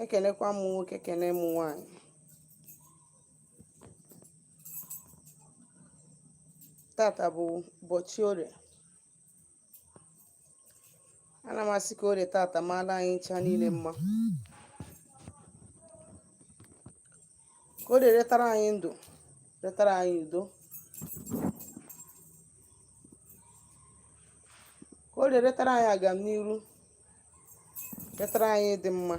ekenekwa m nwoke kene m nwanyị. Tata bụ ụbọchị orie. Ana m asị ka orie tata maala anyị ncha niile mma, ka orie retara anyị ndụ, retara anyị udo, ka orie retara anyị agamniru, retara anyị ịdị mma,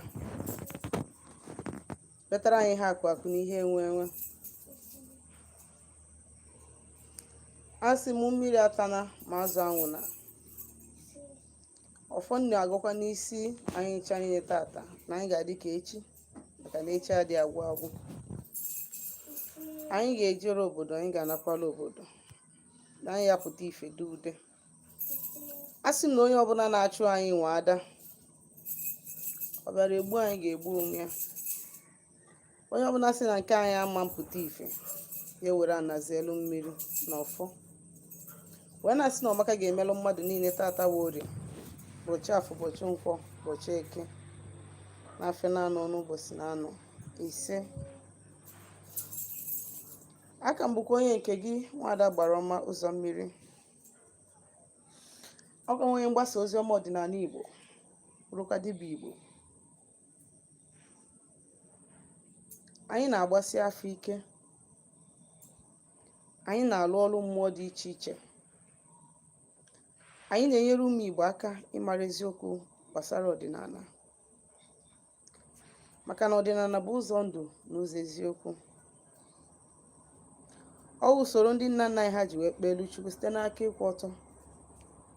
retara anyị ihe akụ akụ na ihe enwe enwe. Asị m mmiri atana ma azụ anwụ na ọfọ nna agụkwa n'isi anyị ncha niile tata na anyị ga-adị ka echi, maka na echi adị agwụ agwụ. Anyị ga-ejere obodo, anyị ga-anakwala obodo, na anyị ya pụta ife dị ude. Asị m na onye ọbụla na-achụ anyị nwe ada, ọ bịara egbu anyị ga-egbu onwe ya. Onye ọbụla sị na nke anyị ama mpụta ife, ya were anazi elu mmiri na ọfọ wee na-asị na ọmaka ga-emelụ mmadụ niile tata wụ orie, ụbọchị afọ, ụbọchị nkwọ, ụbọchị eke, n'afọ na-anọ n'ụbọchị na-anọ ise. Aka m bụkwa onye nke gị nwada gbara ọma ụzọ mmiri. Ọ ga onye mgbasa ozi ọma ọdịnala Igbo, bụrụkwa dibịa Igbo. Anyị na-agbasi afọ ike, anyị na-alụ ọrụ mmụọ dị iche iche, anyị na-enyere ụmụ Igbo aka ịmara eziokwu gbasara ọdịnala, maka na ọdịnala bụ ụzọ ndụ na ụzọ eziokwu. Ọ bụ usoro ndị nna nna anyị ha ji wee kpee elu Chukwu site n'aka ịkwụ ọtọ,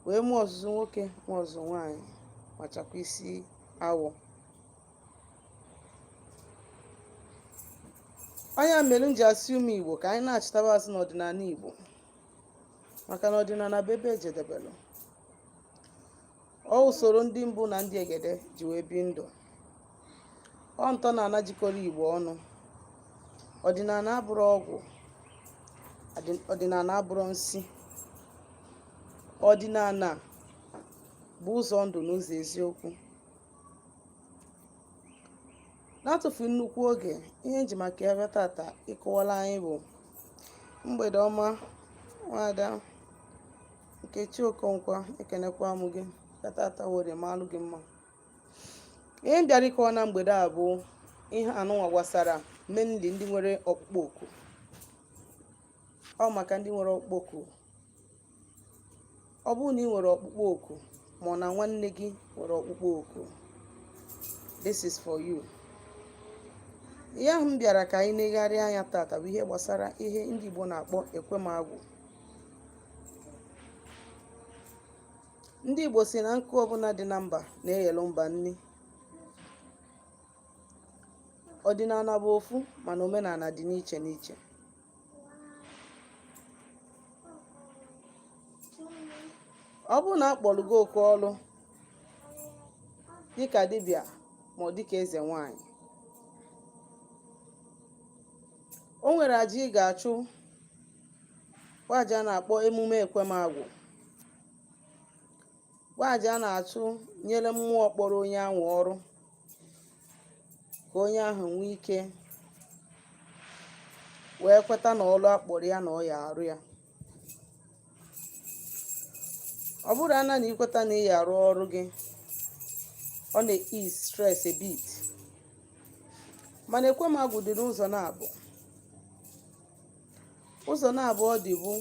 wee mụọ ọzụzụ nwoke, mụọ ọzụzụ nwaanyị, ma chakwa isi awọ. Onye mere m ji asị ụmụ Igbo ka anyị na-achịtaba azụ n'ọdịnala Igbo, maka na ọdịnala bụ ebe ejedebelụ. Ọ usoro ndị mbụ na ndị egede ji wee bi ndụ. Ọ ntọ na ana jikọrọ Igbo ọnụ. Ọdịnala abụrụ ọgwụ, ọdịnala abụrụ nsị. Ọdịnala bụ ụzọ ndụ na ụzọ eziokwu. Na-atụfu nnukwu oge, ihe nji maka ebe tata ịkọwala anyị bụ mgbede ọma nwada Nkechi Okonkwa, ekenekwa m gị tata were maalụ gị mma. Ihe m bịara ịkọwa na mgbede a bụ ihe anụnwa gbasara mainly ndị nwere ọkpụkpọ oku. Ọ maka ndị nwere ọkpụkpọ oku. Ọ bụrụ na ị nwere ọkpụkpọ oku ma ọ na nwanne gị nwere ọkpụkpọ oku, this is for you. Ihe ahụ m bịara ka anyị negharịa anya tata bụ ihe gbasara ihe ndị Igbo na-akpọ Ekwem Agwu. Ndị Igbo si na nkụ ọbụla dị na mba na-eghelu mba nni. Ọdịnala bụ ofu, mana omenala dị n'iche n'iche. Ọ bụrụ na akpọrọ gị oku ọrụ dịka dibịa ma ọ dịka eze nwanyị, o nwere aja ị ga-achụ, aja a na-akpọ emume Ekwem Agwu. Aja a na-achụ nyere mmụọ kpọrọ onye ahụ ọrụ, ka onye ahụ nwee ike wee kweta na ọrụ akpọrọ ya na ọ ya arụ ya. Ọ bụrụ ana na ikweta na ị ya arụ ọrụ gị, ọ na-ease stress a bit. Mana Ekwem Agwu dị n'ụzọ na-abụ. Ụzọ na-abụ ọ dị bụ,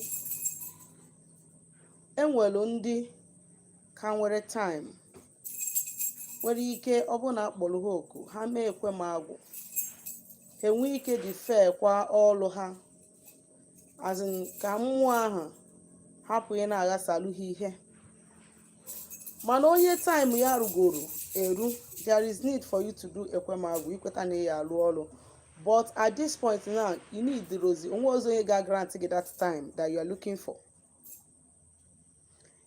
enwelu ndị ka nwere time, nwere ike ọ bụ na akpọrọ ha oku, ha mee Ekwem Agwu, ha enwee ike dị fair kwa ọrụ ha, as in ka mmụọ ahụ hapụ ị na-aghasalụ ha ihe. Mana onye time ya rugoro eru, there is need for you to do Ekwem Agwu, ikweta na ya alụ ọrụ. But at this point now, you need the rosy. Onwe ọzọ onye ga-grant gị that time that you are looking for.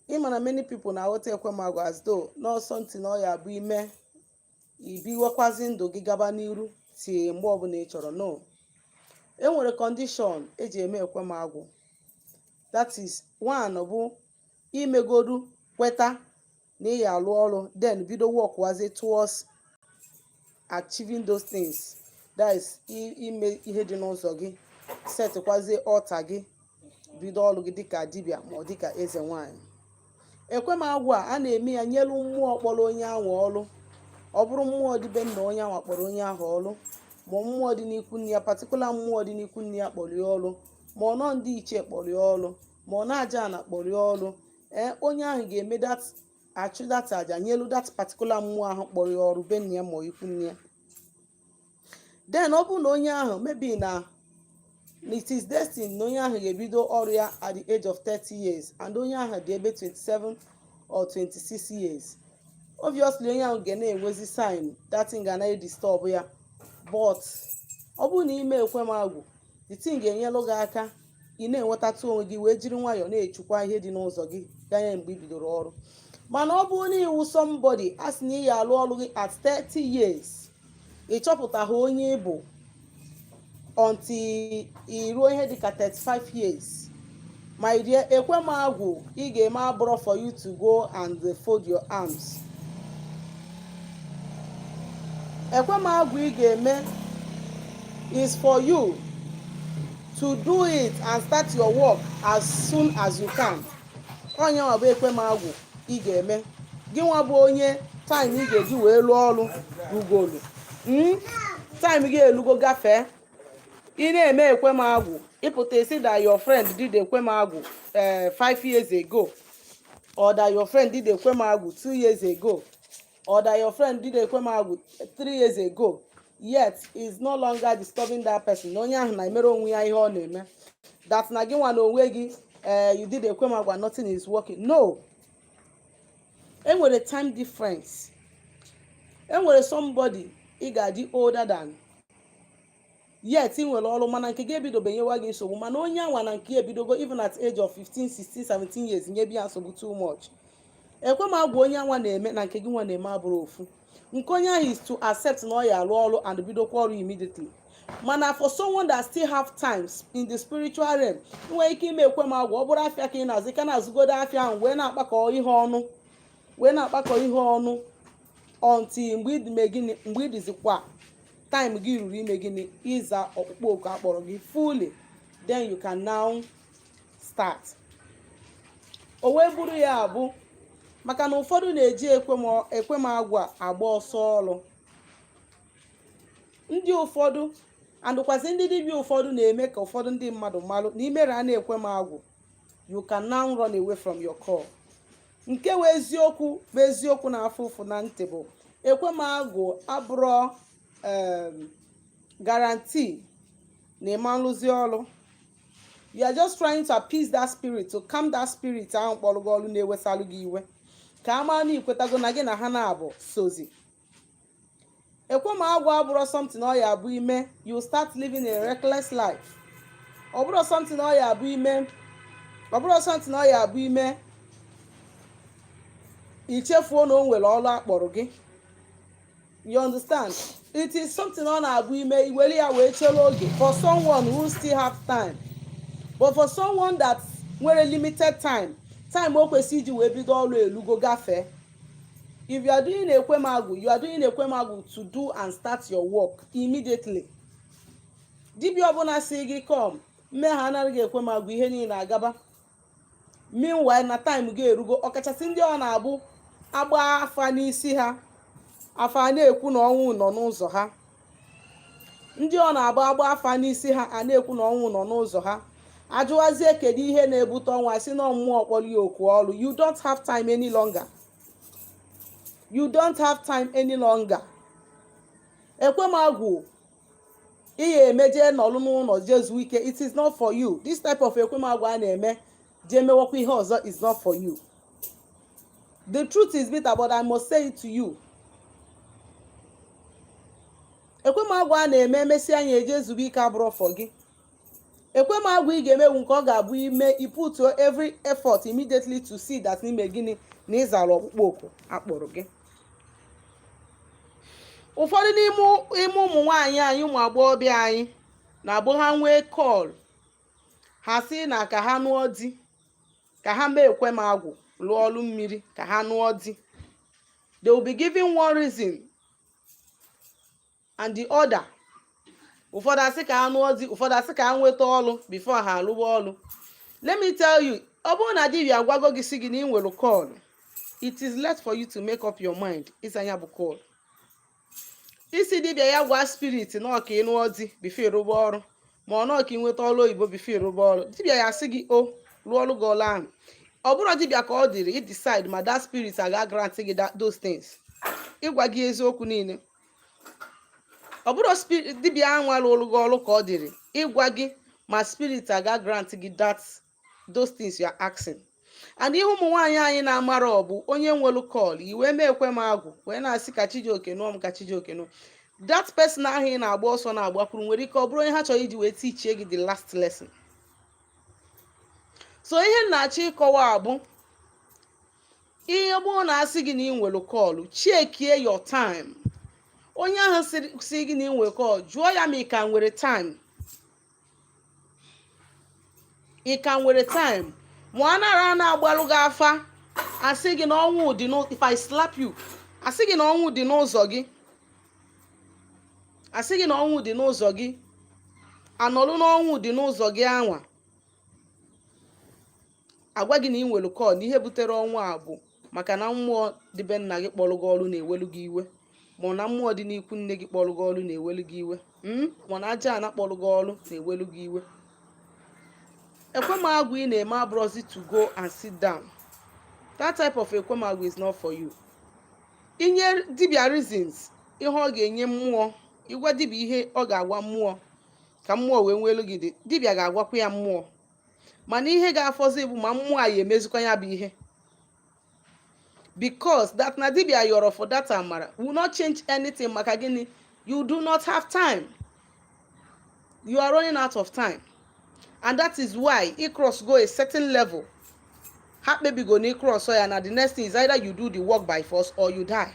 Ịma na many people na-aghọta Ekwem Agwu as though n'ọsọ ntị na ọ ya bụ ime ibiwekwazi ndụ gị gaba n'iru tie mgbe ọbụla ị chọrọ. No, e nwere condition eji eme Ekwem Agwu. That is, one bụ imegodu kweta na ị ya alụ ọrụ, then bido work wazi towards achieving those things, that is ime ihe dị n'ụzọ gị, setịkwazie ọta gị, bido ọrụ gị dịka dibịa ma ọ dịka eze nwanyị. Ekwem agwụ a na-eme ya nyelu mmụọ kpọrọ onye ahụ ọrụ. Ọ bụrụ mmụọ dịbe nna onye ahụ kpọrọ onye ahụ ọrụ, ma mmụọ dị n'ikwu nne ya, patikula mmụọ dị n'ikwu nne ya kpọrọ ya ọrụ, ma ọ nọ ndị ichie kpọrọ ya ọrụ, ma ọ na-aja ana kpọrọ ya ọrụ, onye ahụ ga-eme achụ dat aja nyelu dat patikula mmụọ ahụ kpọrọ ya ọrụ be nne ya ma ikwu nne ya. Then ọ bụrụ na onye ahụ maybe na it is destined na onye ahụ ga-ebido ọrụ ya at the age of 30 years and onye ahụ dị ebe 27 or 26 years, obviously onye ahụ ga na-enwezi sign that thing ga na-edisturb ya. But ọ bụrụ na ime ekwem agwụ, the thing ga-enyelụ gị aka ị na-enwetatụ onwe gị wee jiri nwayọọ na-echukwa ihe dị n'ụzọ gị ganye mgbe i bidoro ọrụ. Mana ọ bụrụ na iwu somebody a sị na ị ya alụ ọrụ gị at 30 years, ị chọpụtaghị onye ị bụ until i ruo ihe dịka 35 years, my dear, ekwem agwụ ị ga-eme abụrọ for you to go and fold your arms. Ekwem agwụ ị ga-eme is for you to do it and start your work as soon as you can. Onye nwa bụ ekwem agwụ ị ga-eme. Gị nwa bụ onye time ị ga-eji wee lụọ ọrụ rugolu, time gị elugo gafee, ị na-eme ekwem agwụ, ịpụta isi that your friend did ekwem agwụ 5 years ago, or that your friend did ekwem agwụ 2 years ago, or that your friend did ekwem agwụ 3 years ago, yet is no longer disturbing that person. Onye ahụ na-emere onwe ya ihe ọ na-eme. That na gị nwa na onwe gị you did ekwem agwụ and nothing is working. No. Enwere time difference. Enwere somebody ị ga-adị older than, yet ị nwere ọrụ mana nke gị ebidobenyewa gị nsogbu, mana onye anwa na nke ebidogo even at age of 15, 16, 17 years nyebi ya nsogbu too much. Ekwem agwụ onye anwa na-eme na nke gị nwa na-eme abụrụ ofu. Nke onye ahụ is to accept na ọ ya alụ ọrụ and bidokwa ọrụ immediately. Mana for someone that still have times in the spiritual realm, nwere ike ime ekwem agwụ, ọ bụrụ afịa ka ị na-azụ, ka na-azụgodo afịa ahụ wee na-akpakọ ihe ọnụ until mgbe ị dịzikwa time gị ruru ime gịnị ịza ọkpụkpọ oku akpọrọ gị fully, then you can now start. O wee bụrụ ya abụ maka na ụfọdụ na-eji ekwem agwụ agba ọsọ ọrụ. Ndị ụfọdụ andụkwasị ndị dibịa ụfọdụ na-eme ka ụfọdụ ndị mmadụ malụ na imere a na-ekwem agwụ, you can now run away from your call. Nke wee eziokwu bụ eziokwu na-afụ ụfụ na ntị bụ ekwem agwụ abụrọ guarantee na ịma nrụzi ọrụ. You are just trying to appease that spirit, to calm that spirit ahụ kpọrọ gị ọrụ na-ewesalụ gị iwe, ka a maa na ikwetago na gị na ha na-abụ sozi. Ekwem agwụ abụrọ something ọ ya abụ ime you start living a reckless life. Ọ bụrọ something ọ ya abụ ime ichefuo na o nwere ọrụ akpọrọ gị. You understand? It is something ọ na-abụ ime iwere ya wee chere oge for someone who still have time. But for someone that nwere limited time o kwesị iji wee bido ọrụ elugo gafee. If you are doing ekwem agwụ, you are doing ekwem agwụ to do and start your work immediately. Dibịa ọbụla si gị come, mme ha anaghị ekwem agwụ, ihe niile agaba. Meanwhile na time gị erugo, ọkachasị ndị ọ na-abụ agba afa n'isi ha, afa na-ekwu na ọnwụ nọ n'ụzọ ha. Ndị ọ na-abụ agba afa n'isi ha a na-ekwu na ọnwụ nọ n'ụzọ ha. Ajụwazie kedu ihe na-ebute ọnwa, si na mmụọ kpọrọ ya oku ọrụ. You don't have time any longer. You don't have time any longer. Ekwem agwụ ihe emeje nọlụ n'ụlọ jezu ike, it is not for you. This type of ekwem agwụ a na-eme je mewakwa ihe ọzọ is not for you. The truth is bitter, but I must say it to you. Ekwem agwụ a na-eme emesi anya eje ezugbo ike abụrụ for gị. Ekwem agwụ ị ga-emewu nke ọ ga-abụ ime you put every effort immediately to see that n'ime gịnị na ịzara ọkpụkpọ oku akpọrọ gị. Ụfọdụ n'ime ụmụ nwaanyị anyị, ụmụ agbọghọbịa anyị na-abụ ha nwee call, ha si na ka ha nụọ di, ka ha mee ekwem agwụ lụọ ọrụ mmiri ka ha nụọ di. They will be giving one reason and the other. Ụfọdụ asị ka ha nụọ di, ụfọdụ asị ka ha nweta ọlụ before ha alụwa ọlụ. Let me tell you, ọ bụrụ na dibia agwago gị si gị na ị nwere call, it is left for you to make up your mind ịza ya bụ call. Isi dibia ya gwa spirit na ọka ịnụọ di before ịrụba ọrụ, ma ọ nọọ ka ị nweta ọlụ oyibo before ịrụba ọrụ, dibia ya asị gị o rụọ ọrụ gị ọlụ ahụ. Ọ bụrụ dibia ka ọ dịrị ị decide ma that spirit aga grant gị those things, ịgwa gị eziokwu niile. Ọ bụrụ dibia ahụ alụrụ gị ọlụ ka ọ dịrị ịgwa gị ma spirit aga grant gị those things you are asking. And ihe ụmụ nwaanyị anyị na-amara ọ bụ onye nwelu call iwe mee Ekwem Agwu wee na-asị ka Chijioke nụọ m, ka Chijioke nụọ. That person ahụ ị na-agba ọsọ na-agbakwuru nwere ike ọ bụrụ onye ha chọrọ iji wee tichie gị the last lesson. So ihe na-achọ ịkọwa bụ ihe ọbụrụ na-asị gị na ị nwelu call, chekie your time. Onye ahụ si gị na ị nwere call, jụọ ya ma ị ka nwere time. Ị ka nwere time. Ma ọ nara na-agbalụ gị afa asị gị na ọnwụ dị n'ụzọ, if I slap you, asị gị na ọnwụ dị n'ụzọ gị, asị gị na ọnwụ dị n'ụzọ gị, anọlụ n'ọnwụ dị n'ụzọ gị anwa, agwa gị na ị nwere call na ihe butere ọnwụ a bụ maka na mmụọ dịbe nna gị kpọrọ gị ọrụ na-ewelu gị iwe, ma na mmụọ dị n'ikwu nne gị kpọrọ gị ọrụ na-ewelu gị iwe, ma na aja ana kpọrọ gị ọrụ na-ewelu gị iwe. Ekwem Agwu ị na-eme abụrụzi to go and sit down. That type of Ekwem Agwu is not for you. Inye dibia reasons ihe ọ ga-enye mmụọ, ịgwa dibia ihe ọ ga-agwa mmụọ ka mmụọ wee nwelu gị dị, dibia ga-agwakwa ya mmụọ, mana ihe ga-afọzi bụ ma mmụọ a ya emezukwa ya bụ ihe. Because that na dibia yọrọ for that amara will not change anything. Maka gịnị? You do not have time. You are running out of time. And that is why it cross go a certain level. Ha kpebigo na cross ya na the next thing is either you do the work by force or you die.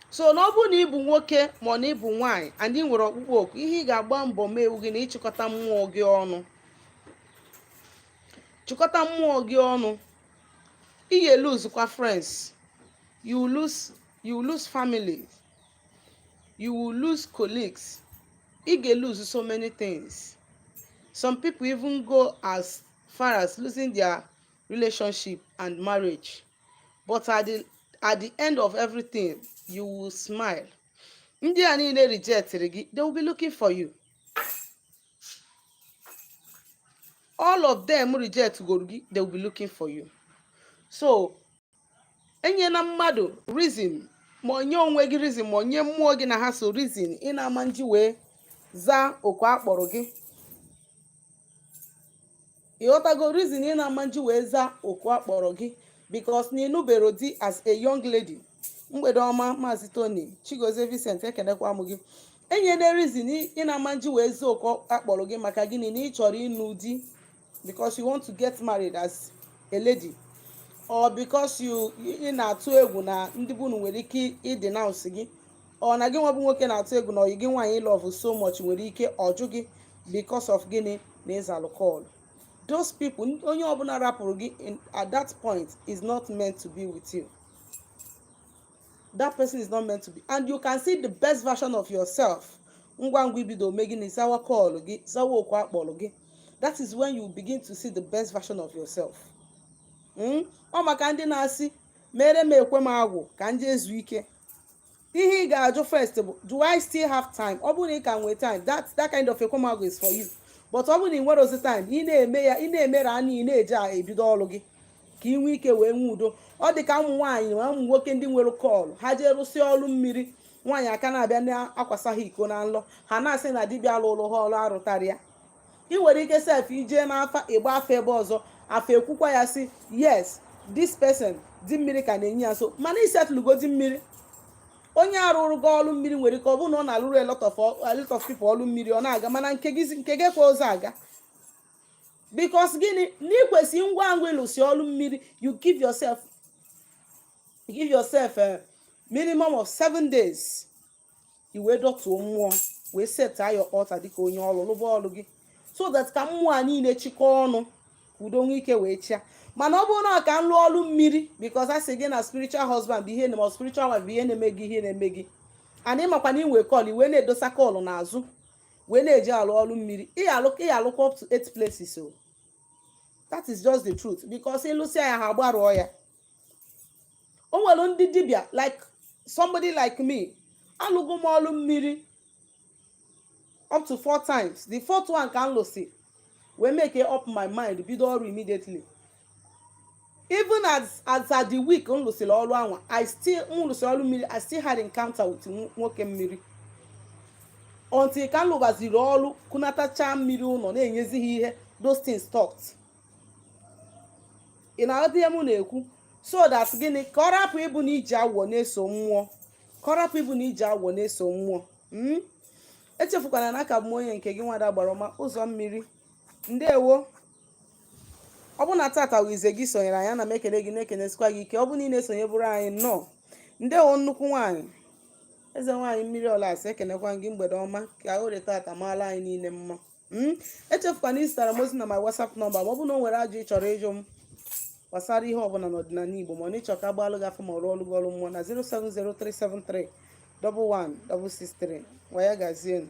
So na ọ bụ na ị bụ nwoke ma na ị bụ nwaanyị and ị nwere ọkpụkpọ oku, ihe ị ga-agba mbọ mee gị na ịchịkọta mmụọ gị ọnụ. Chịkọta mmụọ gị ọnụ. You lose friends, you lose family, you will lose colleagues, you get lose so many things. Some people even go as far as losing their relationship and marriage. But at the end of everything, you will smile. Ndị a niile reject gị, they will be looking for you. All of them reject gị, they will be looking for you. So enye na mmadụ reason, ma onye onwe gị reason, ma onye mmụọ gị na ha so reason ị na-ama nji wee zaa oku akpọrọ gị. Ịghọtago reason ị na-ama nji wee zaa oku akpọrọ gị because na ịnụbero di as a young lady. Mgbede ọma Maazị Tony, Chigozie Vincent, ekenekwa m gị. Enye na reason ị na-ama nji wee zaa oku akpọrọ gị maka gịnị? Na ị chọrọ ịnụ di because you want to get married as a lady. Or because ị na-atụ egwu na ndị bunu nwere ike ịdenounce gị, ọ na gị nwa bụ nwoke na-atụ egwu na oyi gị nwaanyị love so much nwere ike ọjụ gị because of gịnị? Na ịzalụ call. Those people, onye ọbụla rapụrụ gị at that point is not meant to be with you. That person is not meant to be. And you can see the best version of yourself. Ngwa ngwa ibido mee gịnị? Zawa call gị, zawa okwu akpọrọ gị. That is when you begin to see the best version of yourself. Ọ maka ndị na-asị mere m Ekwem Agwu ka ndị ezu ike. Ihe ị ga-ajụ first bụ, do I still have time? Ọ bụrụ na ị ka nwee time, that kind of Ekwem Agwu is for you. But ọ bụrụ na ị nwere ozi time, ị na-eme ya, ị na-emere anya, ị na-eje ebido ọrụ gị ka ị nwee ike wee nwee udo. Ọ dị ka ụmụ nwaanyị na ụmụ nwoke ndị nwere kọọlụ, ha jee rụsịa ọrụ mmiri, nwaanyị aka na-abịa na-akwasa ha iko na nlọ, ha na-asị na dibịa lụrụ ha ọrụ arụtarị ya. Ị nwere ike sef ije n'afa ịgba afa ebe ọzọ, afa ekwukwa ya sị yes, this person di mmiri ka na-enye ya. So mana isetlugo di mmiri, onye arụrụ gị ọrụ mmiri nwere ike ọ bụrụ na ọ na-alụrụ a lot of people ọrụ mmiri ọ na-aga, mana nke gị kwa ụzọ aga. Because gịnị? N'ikwesị ngwa ngwa ịlụsi ọrụ mmiri, you give yourself a minimum of 7 days. Iwe dọtuo mmụọ wee set your altar dịka onye ọrụ lụba ọrụ gị, so that ka mmụọ a niile chịkọọ ọnụ udo nwee ike wee chia. mana ọ bụrụ na ka m lụọ ọrụ mmiri because a sị gị na spiritual husband bụ ihe na ma spiritual wife bụ ihe na-eme gị ihe na-eme gị ana ịmakwa na inwe kọl wee na-edosa kọlụ n'azụ wee na-eji alụ ọrụ mmiri ị alụkwa up to 8 places. So that is just the truth because ịlụsịa ya ha agbarụọ ya. O nwere ndị dibịa like somebody like me alụgo m ọrụ mmiri up to 4 times. The fourth one ka m lụsị wee make up my mind bido ọrụ immediately. Even as at the week m lụsịrị ọrụ anwa m lụsịrị ọrụ mmiri I still had encounter with nwoke mmiri until ka m lụbaziri ọrụ kunatacha mmiri ụlọ na-enyezi ha ihe those things stopped. ị na-aghọta ihe m na-ekwu? So that gịnị ka ọ rapụ ịbụ na iji agwọ na-eso mmụọ, ka ọ rapụ ịbụ na iji agwọ na-eso mmụọ. Echefukwana na aka bụ onye nke gị nwada gbara ọma ụzọ mmiri. Ndewo. Ọ bụ na tata wize gị sonyere anyị na m ekele gị na-ekenesikwa gị ike. Ọ bụ na ị na-esonye bụrụ anyị nnọọ. Ndewo nnukwu nwaanyị, eze nwaanyị mmiri ọlasị, ekenekwa gị mgbede ọma ka o reta ata maala anyị niile mma. Echefukwana ịzụtara m ozi na my WhatsApp nọmba ma ọ bụ na o nwere ajụ ị chọrọ ịjụ m gbasara ihe ọbụla n'ọdịnala Igbo ma ọ na ịchọ ka agbalụ gị afọ ma ọrụ ọrụ gị ọrụ mmụọ na 07037311663. Waya gazienụ.